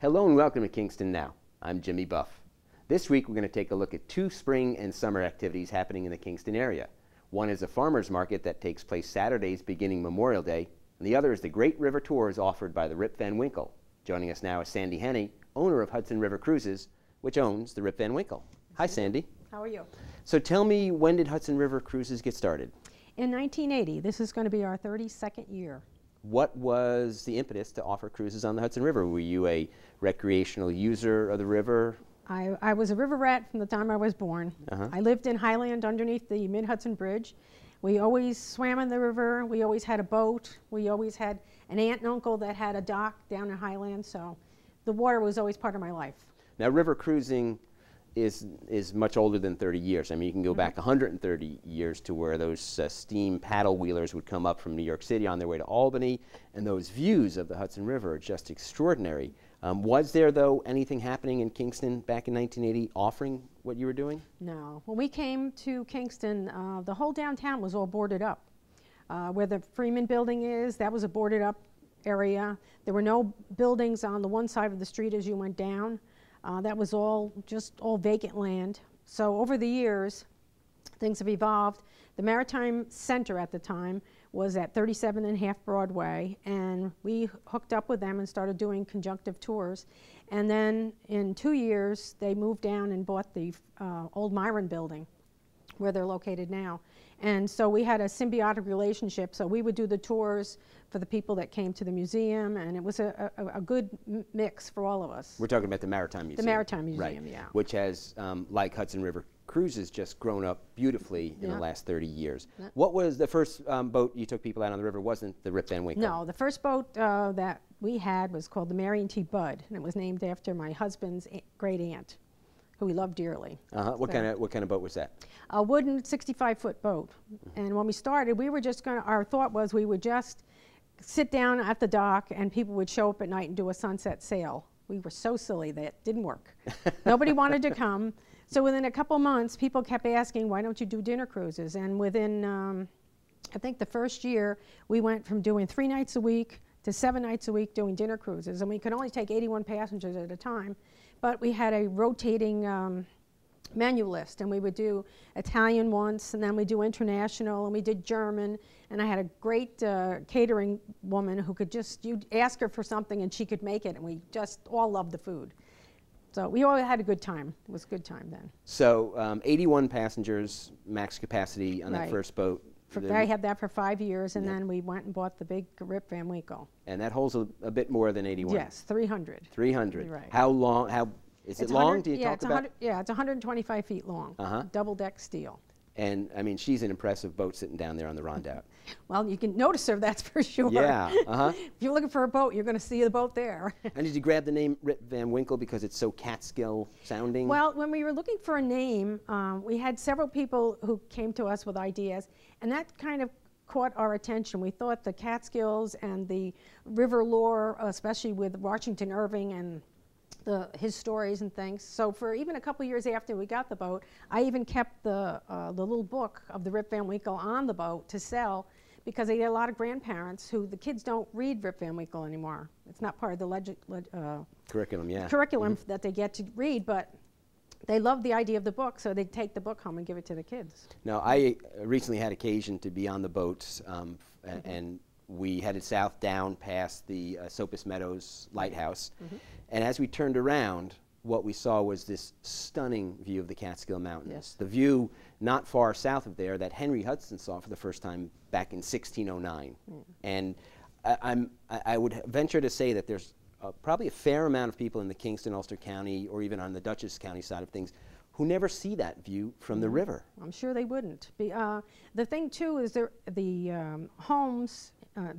Hello and welcome to Kingston Now. I'm Jimmy Buff. This week we're going to take a look at two spring and summer activities happening in the Kingston area. One is a farmer's market that takes place Saturdays beginning Memorial Day, and the other is the Great River Tours offered by the Rip Van Winkle. Joining us now is Sandy Henne, owner of Hudson River Cruises, which owns the Rip Van Winkle. Hi, Sandy. How are you? So tell me, when did Hudson River Cruises get started? In 1980. This is going to be our 32nd year. What was the impetus to offer cruises on the Hudson River? Were you a recreational user of the river? I was a river rat from the time I was born. I lived in Highland underneath the Mid-Hudson Bridge. We always swam in the river. We always had a boat. We always had an aunt and uncle that had a dock down in Highland, so the water was always part of my life. Now, river cruising is much older than 30 years. I mean, you can go back 130 years to where those steam paddle wheelers would come up from New York City on their way to Albany, and those views of the Hudson River are just extraordinary. Was there, though, anything happening in Kingston back in 1980 offering what you were doing? No. When we came to Kingston, the whole downtown was all boarded up. Where the Freeman building is, that was a boarded up area. There were no buildings on the one side of the street as you went down. That was all vacant land. So over the years, things have evolved. The Maritime Center at the time was at 37.5 Broadway, and we hooked up with them and started doing conjunctive tours. And then in 2 years, they moved down and bought the old Myron building, where they're located now. And so we had a symbiotic relationship. So we would do the tours for the people that came to the museum, and it was a good mix for all of us. We're talking about the Maritime Museum. The Maritime Museum, right. Yeah. Which has, like Hudson River Cruises, just grown up beautifully in the last 30 years. What was the first boat you took people out on the river? Wasn't the Rip Van Winkle? No, the first boat that we had was called the Marion T. Budd, and it was named after my husband's great aunt, who we loved dearly. What kind of boat was that? A wooden 65-foot boat. And when we started, we were just going to, our thought was we would just sit down at the dock and people would show up at night and do a sunset sail. We were so silly that it didn't work. Nobody wanted to come. So within a couple months, people kept asking, why don't you do dinner cruises? And within, I think the first year, we went from doing 3 nights a week to 7 nights a week doing dinner cruises. And we could only take 81 passengers at a time. But we had a rotating menu list, and we would do Italian once, and then we do international, and we did German, and I had a great catering woman who could just, you'd ask her for something and she could make it, and we just all loved the food. So we all had a good time. It was a good time then. So 81 passengers, max capacity on that first boat. I had that for 5 years, and then we went and bought the big Rip Van Winkle. And that holds a bit more than 81? Yes, 300. 300. Right. How long, is it long? Do you talk about? Yeah, it's 125 feet long, double-deck steel. And, I mean, she's an impressive boat sitting down there on the Rondout. Well, you can notice her, that's for sure. Yeah, If you're looking for a boat, you're going to see the boat there. And did you grab the name Rip Van Winkle because it's so Catskill sounding? Well, when we were looking for a name, we had several people who came to us with ideas, and that kind of caught our attention. We thought the Catskills and the river lore, especially with Washington Irving and his stories and things. So for even a couple years after we got the boat, I even kept the little book of the Rip Van Winkle on the boat to sell, because I get a lot of grandparents who the kids don't read Rip Van Winkle anymore. It's not part of the curriculum that they get to read, but they love the idea of the book, so they take the book home and give it to the kids. Now, I recently had occasion to be on the boats, and we headed south down past the Sopus Meadows Lighthouse. And as we turned around, what we saw was this stunning view of the Catskill Mountains. Yes. The view not far south of there that Henry Hudson saw for the first time back in 1609. And I would venture to say that there's probably a fair amount of people in the Kingston, Ulster County, or even on the Dutchess County side of things, who never see that view from the river. I'm sure they wouldn't. The thing, too, is the homes,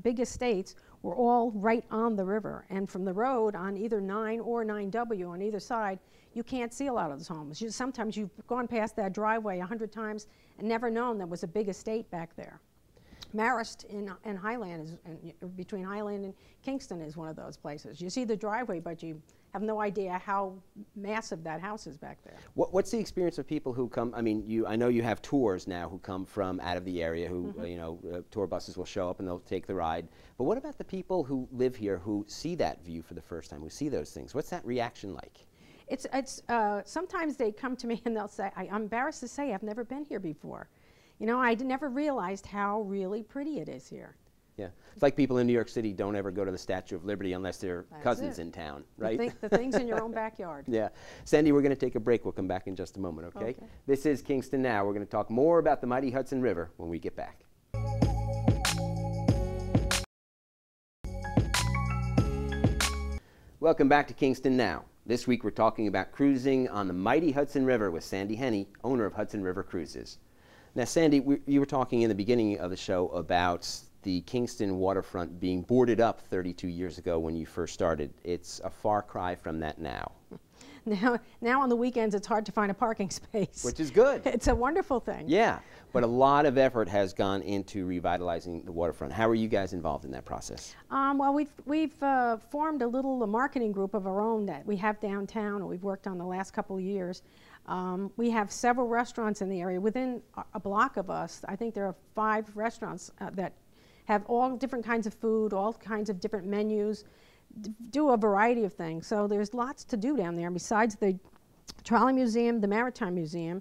big estates, were all right on the river. And from the road on either 9 or 9W on either side, you can't see a lot of those homes. Sometimes you've gone past that driveway 100 times and never known there was a big estate back there. Marist in Highland, between Highland and Kingston, is one of those places. You see the driveway, but you have no idea how massive that house is back there. What's the experience of people who come? I mean, I know you have tours now who come from out of the area who, tour buses will show up and they'll take the ride. But what about the people who live here who see that view for the first time, who see those things? What's that reaction like? Sometimes they come to me and they'll say, I'm embarrassed to say I've never been here before. You know, I never realized how really pretty it is here. Yeah, it's like people in New York City don't ever go to the Statue of Liberty unless their cousins in town, right? The things in your own backyard. Yeah. Sandy, we're going to take a break. We'll come back in just a moment, okay? This is Kingston Now. We're going to talk more about the mighty Hudson River when we get back. Welcome back to Kingston Now. This week we're talking about cruising on the mighty Hudson River with Sandy Henne, owner of Hudson River Cruises. Now, Sandy, you were talking in the beginning of the show about the Kingston waterfront being boarded up 32 years ago when you first started. It's a far cry from that now. Now on the weekends it's hard to find a parking space. Which is good. It's a wonderful thing. Yeah, but a lot of effort has gone into revitalizing the waterfront. How are you guys involved in that process? Well, we've formed a little marketing group of our own that we have downtown and we've worked on the last couple of years. We have several restaurants in the area. Within a block of us, I think there are 5 restaurants that have all different kinds of food, all kinds of different menus, do a variety of things. So there's lots to do down there. Besides the Trolley Museum, the Maritime Museum,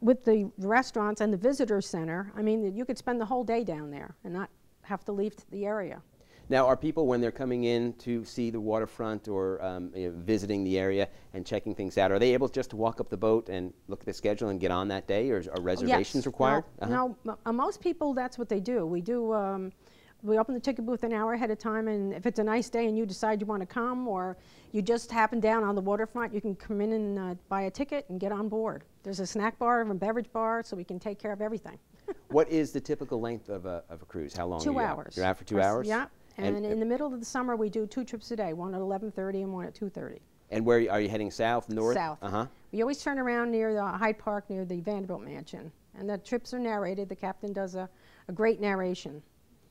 with the restaurants and the visitor center, I mean, you could spend the whole day down there and not have to leave the area. Now, are people, when they're coming in to see the waterfront or visiting the area and checking things out, are they able just to walk up the boat and look at the schedule and get on that day, or are reservations required? No, most people, that's what they do. We open the ticket booth an hour ahead of time, and if it's a nice day and you decide you want to come, or you just happen down on the waterfront, you can come in and buy a ticket and get on board. There's a snack bar and a beverage bar, so we can take care of everything. What is the typical length of a cruise? How long? 2 hours. You're out for 2 hours? Yeah. And in the middle of the summer, we do 2 trips a day, one at 11:30 and one at 2:30. And where are you heading? South, north? South. We always turn around near the Hyde Park, near the Vanderbilt Mansion. And the trips are narrated. The captain does a great narration.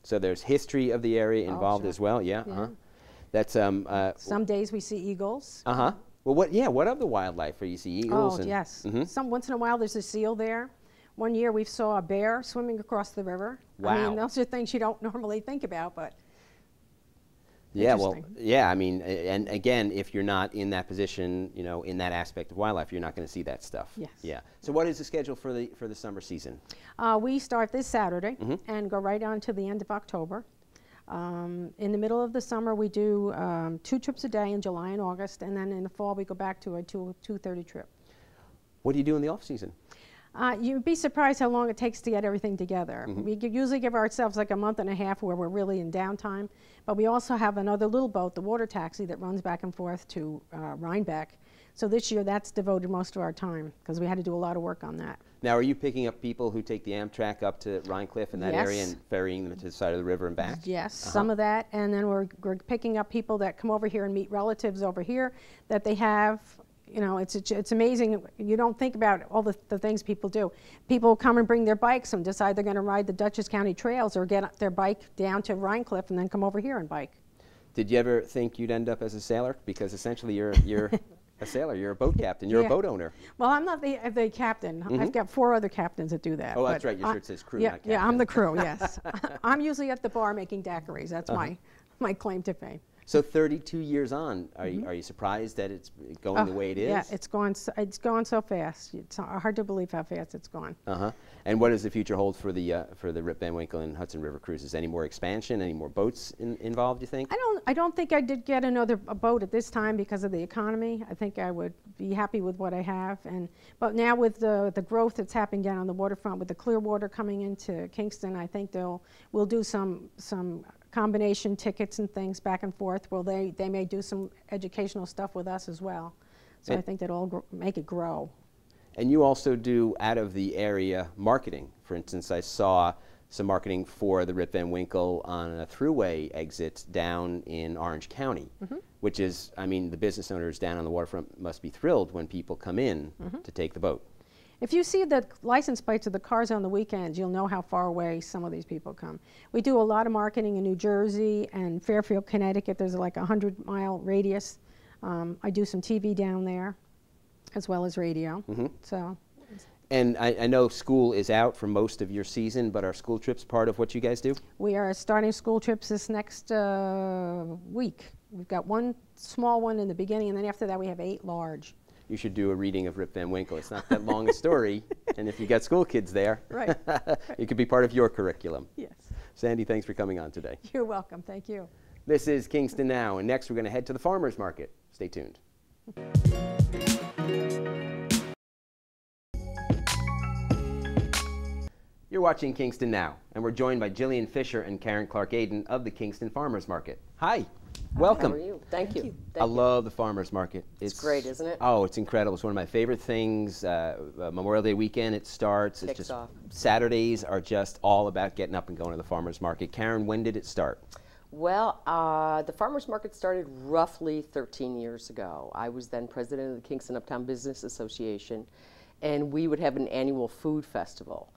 So there's history of the area involved as well? Yeah. That's some days we see eagles. Well, what of the wildlife? Or you see eagles? Oh, yes. Once in a while there's a seal there. One year we saw a bear swimming across the river. Wow. I mean, those are things you don't normally think about, but yeah, well, yeah, I mean, and again, if you're not in that position, you know, in that aspect of wildlife, you're not going to see that stuff. Yes. Yeah. So what is the schedule for the summer season? We start this Saturday and go right on to the end of October. In the middle of the summer, we do 2 trips a day in July and August, and then in the fall, we go back to a 2:30 trip. What do you do in the off season? You'd be surprised how long it takes to get everything together. We usually give ourselves like a month and a half where we're really in downtime, but we also have another little boat, the water taxi, that runs back and forth to Rhinebeck. So this year that's devoted most of our time because we had to do a lot of work on that. Now, are you picking up people who take the Amtrak up to Rhinecliff in that area and ferrying them to the side of the river and back? Yes, some of that, and then we're picking up people that come over here and meet relatives over here that they have. You know, it's amazing. You don't think about all the things people do. People come and bring their bikes and decide they're going to ride the Dutchess County trails or get their bike down to Rhinecliff and then come over here and bike. Did you ever think you'd end up as a sailor? Because essentially you're a sailor, you're a boat captain, you're a boat owner. Well, I'm not the captain. I've got 4 other captains that do that. Oh, that's right. Your shirt says crew, not captain. Yeah, I'm the crew, yes. I'm usually at the bar making daiquiris. That's my claim to fame. So 32 years on, are you surprised that it's going the way it is? Yeah, it's going so fast. It's hard to believe how fast it's gone. And what does the future hold for the Rip Van Winkle and Hudson River Cruises? Any more expansion? Any more boats involved? You think? I don't think I did get another boat at this time because of the economy. I think I would be happy with what I have. But now with the growth that's happening down on the waterfront, with the Clearwater coming into Kingston, I think we'll do some combination tickets and things back and forth. Well, they may do some educational stuff with us as well. So I think that'll make it grow. And you also do out of the area marketing. For instance, I saw some marketing for the Rip Van Winkle on a thruway exit down in Orange County, which is, I mean, the business owners down on the waterfront must be thrilled when people come in to take the boat. If you see the license plates of the cars on the weekends, you'll know how far away some of these people come. We do a lot of marketing in New Jersey and Fairfield, Connecticut. There's like a 100-mile radius. I do some TV down there as well as radio. So. And I know school is out for most of your season, but are school trips part of what you guys do? We are starting school trips this next week. We've got one small one in the beginning, and then after that we have 8 large. You should do a reading of Rip Van Winkle. It's not that long a story, and if you got school kids there, right. It could be part of your curriculum. Yes. Sandy, thanks for coming on today. You're welcome. Thank you. This is Kingston Now, and next we're going to head to the farmers market. Stay tuned. You're watching Kingston Now, and we're joined by Jillian Fischer and Karen Clark Adin of the Kingston Farmers Market. Hi. Welcome. How are you? Thank you. I love the farmers market. It's great, isn't it? Oh, it's incredible. It's one of my favorite things. Memorial Day weekend, it starts. It's Kicks just off. Saturdays are just all about getting up and going to the farmers market. Karen, when did it start? Well, the farmers market started roughly 13 years ago. I was then president of the Kingston Uptown Business Association, and we would have an annual food festival.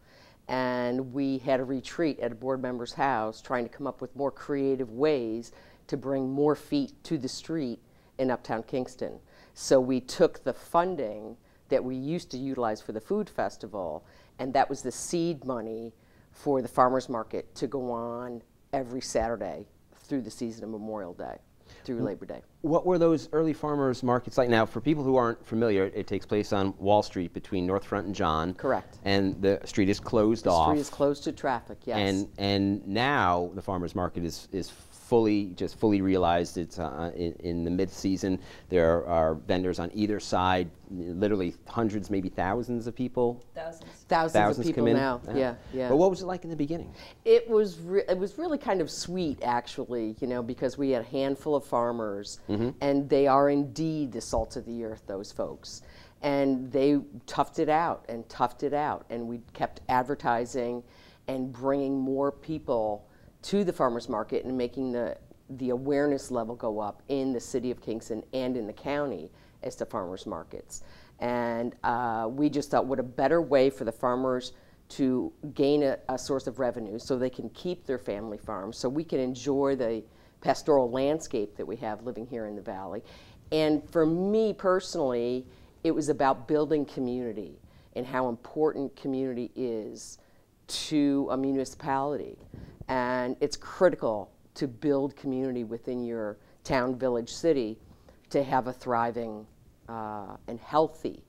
And we had a retreat at a board member's house trying to come up with more creative ways to bring more feet to the street in Uptown Kingston. So we took the funding that we used to utilize for the food festival, and that was the seed money for the farmers market to go on every Saturday through the season of Memorial Day, through Labor Day. What were those early farmers markets like? Now, for people who aren't familiar, it takes place on Wall Street between North Front and John. Correct. And the street is closed off. The street is closed to traffic, yes. And now the farmers market is fully realized. It's in the mid-season. There are vendors on either side, literally hundreds, maybe thousands of people. Thousands of people come in now. Yeah. But what was it like in the beginning? It was really kind of sweet, actually, you know, because we had a handful of farmers, and they are indeed the salt of the earth, those folks. And they toughed it out, and we kept advertising and bringing more people to the farmers market and making the awareness level go up in the city of Kingston and in the county as to farmers markets. And we just thought, what a better way for the farmers to gain a source of revenue so they can keep their family farms, so we can enjoy the pastoral landscape that we have living here in the valley. And for me personally, it was about building community and how important community is to a municipality. And it's critical to build community within your town, village, city to have a thriving and healthy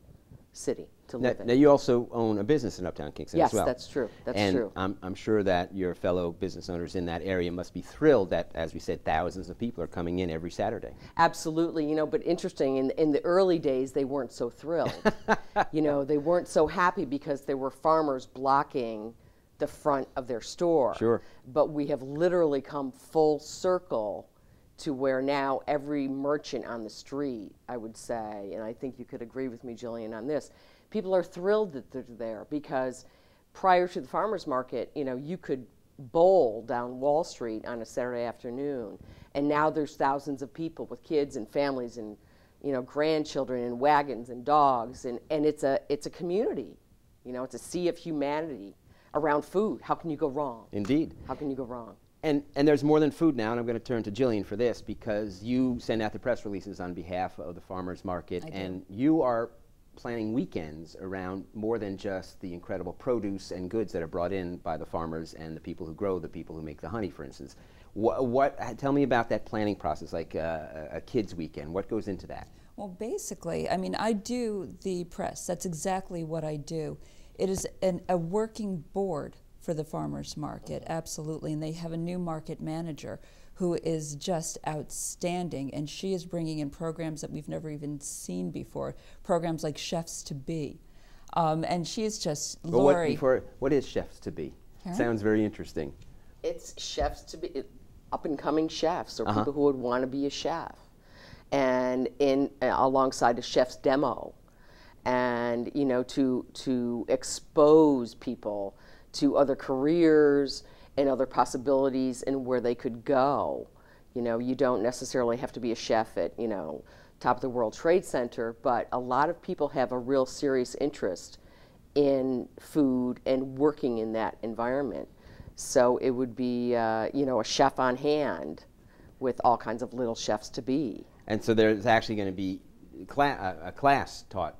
city to live in. Now you also own a business in Uptown Kingston as well. Yes, that's true. That's true. And I'm sure that your fellow business owners in that area must be thrilled that, as we said, thousands of people are coming in every Saturday. Absolutely, you know, but interesting, in the early days, they weren't so thrilled. You know, they weren't so happy because there were farmers blocking the front of their store. Sure. But we have literally come full circle to where now every merchant on the street, I would say, and I think you could agree with me, Jillian, on this, people are thrilled that they're there, because prior to the farmers market, you know, you could bowl down Wall Street on a Saturday afternoon, and now there's thousands of people with kids and families and, you know, grandchildren and wagons and dogs, and it's a community, you know, it's a sea of humanity around food. How can you go wrong? Indeed. How can you go wrong? And there's more than food now, and I'm going to turn to Jillian for this, because you send out the press releases on behalf of the farmers market, and you are planning weekends around more than just the incredible produce and goods that are brought in by the farmers and the people who grow, the people who make the honey, for instance. Tell me about that planning process, like a kids' weekend. What goes into that? Well, basically, I mean, I do the press. That's exactly what I do. It is a working board for the farmers market, absolutely, and they have a new market manager who is just outstanding, and she is bringing in programs that we've never even seen before, programs like Chefs to Be, and she is just, Lori. What is Chefs to Be? Karen? Sounds very interesting. It's chefs to be, up-and-coming chefs, or people who would want to be a chef, and alongside a chef's demo, and you know, to expose people to other careers and other possibilities and where they could go. You know, you don't necessarily have to be a chef at, you know, top of the World Trade Center, but a lot of people have a real serious interest in food and working in that environment. So it would be, you know, a chef on hand with all kinds of little chefs to be. And so there's actually going to be a class taught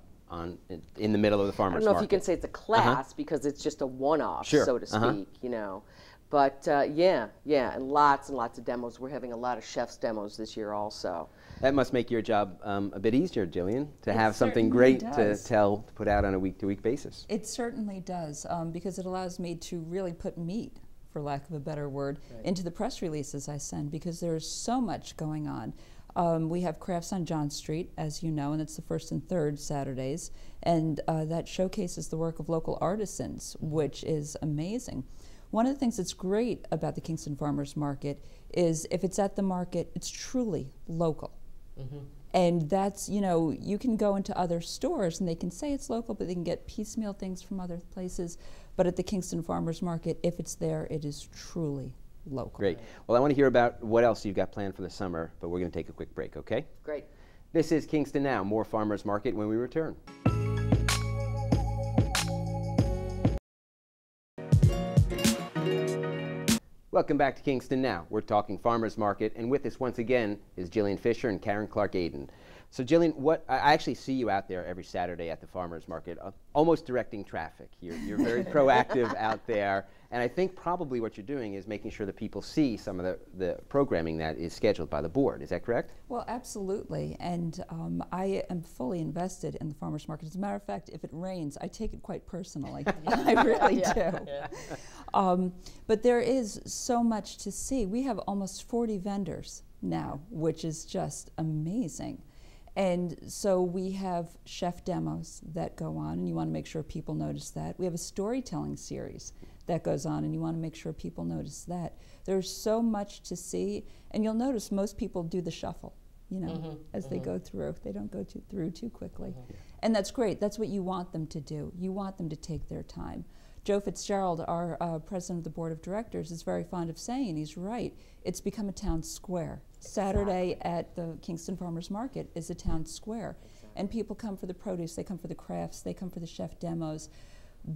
in the middle of the farmers market. I don't know if you can say it's a class because it's just a one-off, so to speak, you know. But yeah, and lots of demos. We're having a lot of chefs demos this year also. That must make your job a bit easier, Jillian, to have something great to put out on a week-to-week basis. It certainly does, because it allows me to really put meat, for lack of a better word, into the press releases I send, because there's so much going on. We have Crafts on John Street, as you know, and it's the first and third Saturdays, and that showcases the work of local artisans, which is amazing. One of the things that's great about the Kingston Farmers Market is if it's at the market, it's truly local. And that's, you know, you can go into other stores and they can say it's local, but they can get piecemeal things from other places. But at the Kingston Farmers Market, if it's there, it is truly local. Great. Well, I want to hear about what else you've got planned for the summer, but we're going to take a quick break, okay? Great. This is Kingston Now, more Farmers Market when we return. Welcome back to Kingston Now. We're talking Farmers Market, and with us once again is Jillian Fischer and Karen Clark-Adin. So Jillian, I actually see you out there every Saturday at the Farmers Market, almost directing traffic. You're very proactive out there, and I think probably what you're doing is making sure that people see some of the programming that is scheduled by the board. Is that correct? Well, absolutely, and I am fully invested in the Farmers Market. As a matter of fact, if it rains, I take it quite personally. I really do. But there is so much to see. We have almost 40 vendors now, which is just amazing. And so we have chef demos that go on, and you want to make sure people notice that. We have a storytelling series that goes on, and you want to make sure people notice that. There's so much to see, and you'll notice most people do the shuffle, you know, as they go through. They don't go through too quickly. And that's great. That's what you want them to do. You want them to take their time. Joe Fitzgerald, our president of the board of directors, is very fond of saying, and he's right, it's become a town square. Saturday at the Kingston Farmers Market is a town square. And people come for the produce, they come for the crafts, they come for the chef demos,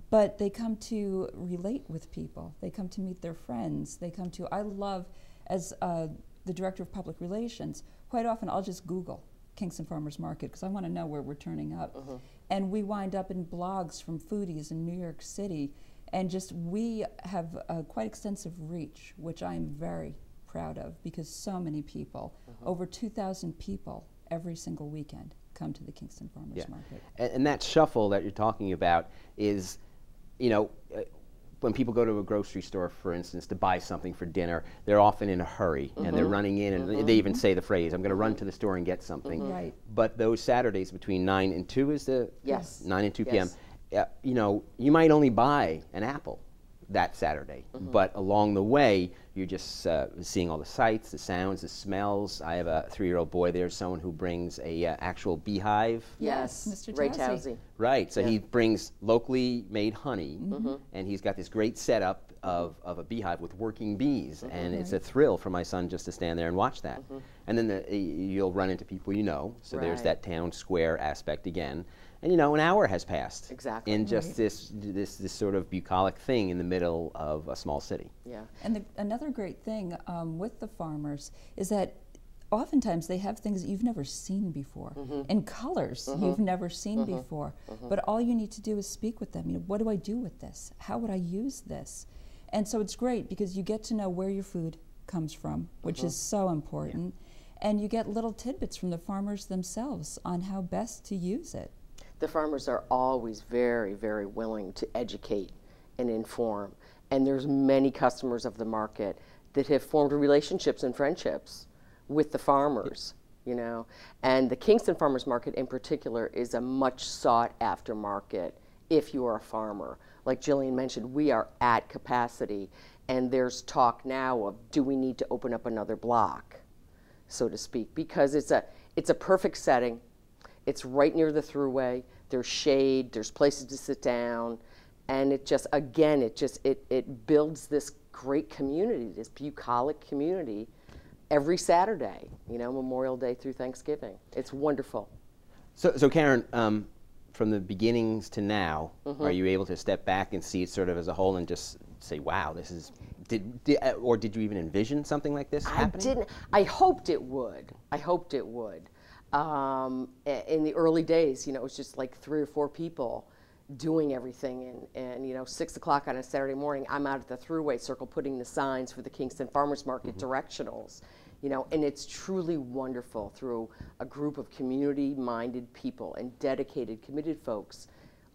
but they come to relate with people. They come to meet their friends. They come to, I love, as the director of public relations, quite often I'll just Google Kingston Farmers Market because I want to know where we're turning up. And we wind up in blogs from foodies in New York City, and just we have a quite extensive reach, which I'm very proud of because so many people, over 2,000 people every single weekend come to the Kingston Farmers Market. And that shuffle that you're talking about is, you know, when people go to a grocery store, for instance, to buy something for dinner, they're often in a hurry and they're running in, and they even say the phrase, I'm going to run to the store and get something. Right. But those Saturdays between 9 and 2 is the 9 and 2 p.m. You know, you might only buy an apple that Saturday, but along the way, you're just seeing all the sights, the sounds, the smells. I have a 3-year-old boy there, someone who brings a actual beehive. Yes, Mr. Ray Towsey. Towsey. Right, so he brings locally made honey, and he's got this great setup of a beehive with working bees, and it's a thrill for my son just to stand there and watch that. And then you'll run into people you know, so there's that town square aspect again. And you know, an hour has passed in just this sort of bucolic thing in the middle of a small city. Yeah. And another great thing with the farmers is that oftentimes they have things that you've never seen before, in colors you've never seen before. But all you need to do is speak with them. You know, what do I do with this? How would I use this? And so it's great because you get to know where your food comes from, which is so important. And you get little tidbits from the farmers themselves on how best to use it. The farmers are always very, very willing to educate and inform. And there's many customers of the market that have formed relationships and friendships with the farmers, you know. And the Kingston Farmers Market in particular is a much sought after market if you are a farmer. Like Jillian mentioned, we are at capacity, and there's talk now of do we need to open up another block, so to speak, because it's a perfect setting. It's right near the thruway. There's shade. There's places to sit down, and it just, again, it builds this great community, this bucolic community, every Saturday. You know, Memorial Day through Thanksgiving. It's wonderful. So Karen, from the beginnings to now, are you able to step back and see it sort of as a whole and just say, "Wow, this is Or did you even envision something like this happening? I didn't. I hoped it would. I hoped it would. In the early days, you know, it was just like 3 or 4 people doing everything, and you know, 6 o'clock on a Saturday morning, I'm out at the throughway circle putting the signs for the Kingston Farmers Market directionals, you know, and it's truly wonderful through a group of community-minded people and dedicated, committed folks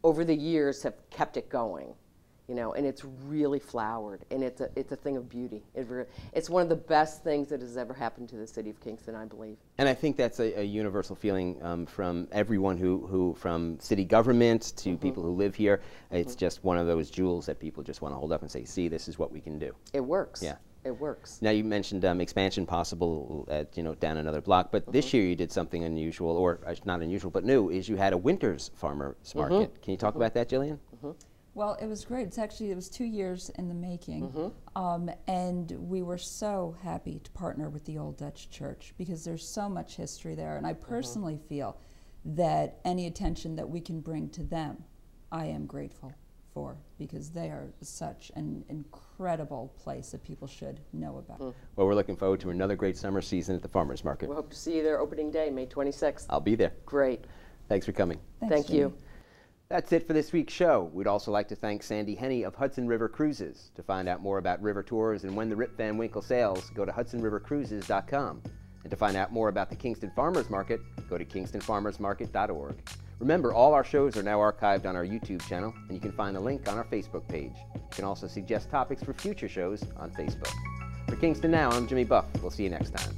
over the years have kept it going. You know, and it's really flowered, and it's a thing of beauty. It's one of the best things that has ever happened to the city of Kingston, I believe. And I think that's a universal feeling from everyone who from city government to people who live here. It's just one of those jewels that people just want to hold up and say, see, this is what we can do. It works. Yeah. It works. Now, you mentioned expansion possible at, you know, down another block, but this year you did something unusual, or not unusual, but new, is you had a winter's farmers market. Can you talk about that, Jillian? Well, it was great. It was 2 years in the making, and we were so happy to partner with the Old Dutch Church because there's so much history there, and I personally feel that any attention that we can bring to them, I am grateful for, because they are such an incredible place that people should know about. Well, we're looking forward to another great summer season at the farmers market. We hope to see you there opening day, May 26th. I'll be there. Great. Thanks for coming. Thank you. That's it for this week's show. We'd also like to thank Sandy Henne of Hudson River Cruises. To find out more about river tours and when the Rip Van Winkle sails, go to hudsonrivercruises.com. And to find out more about the Kingston Farmers Market, go to kingstonfarmersmarket.org. Remember, all our shows are now archived on our YouTube channel, and you can find the link on our Facebook page. You can also suggest topics for future shows on Facebook. For Kingston Now, I'm Jimmy Buff. We'll see you next time.